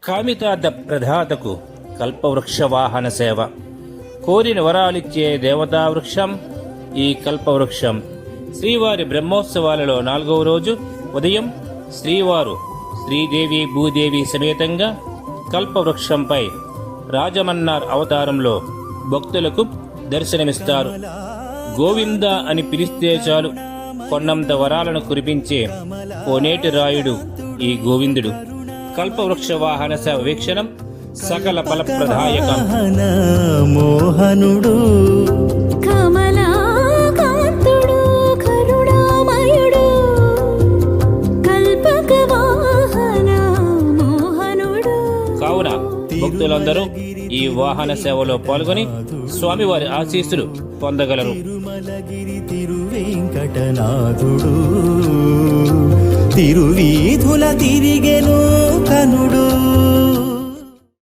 కామితార్థ ప్రదాతకు కల్పవృక్ష వాహన సేవ. కోరిన వరాలిచ్చే దేవతావృక్షం ఈ కల్పవృక్షం. శ్రీవారి బ్రహ్మోత్సవాలలో 4వ రోజు ఉదయం శ్రీవారు శ్రీదేవి భూదేవి సమేతంగా కల్పవృక్షంపై రాజమన్నార్ అవతారంలో భక్తులకు దర్శనమిస్తారు. గోవింద అని పిలిస్తే చాలు కొన్నంత వరాలను కురిపించే కోనేటి రాయుడు ఈ గోవిందుడు. కల్పవృక్ష వాహన సేవ వీక్షణం సకల ఫలప్రదాయకం. మోహనుడు కమలాకాంతుడు కరుణామయుడు కల్పక వాహన మోహనుడు. కావున భక్తులందరూ ఈ వాహన సేవలో పాల్గొని స్వామివారి ఆశీస్సులు పొందగలరు. తిరుమలగిరి తిరువెంకటనాథుడు తిరువీధుల తిరిగెను కనుడు.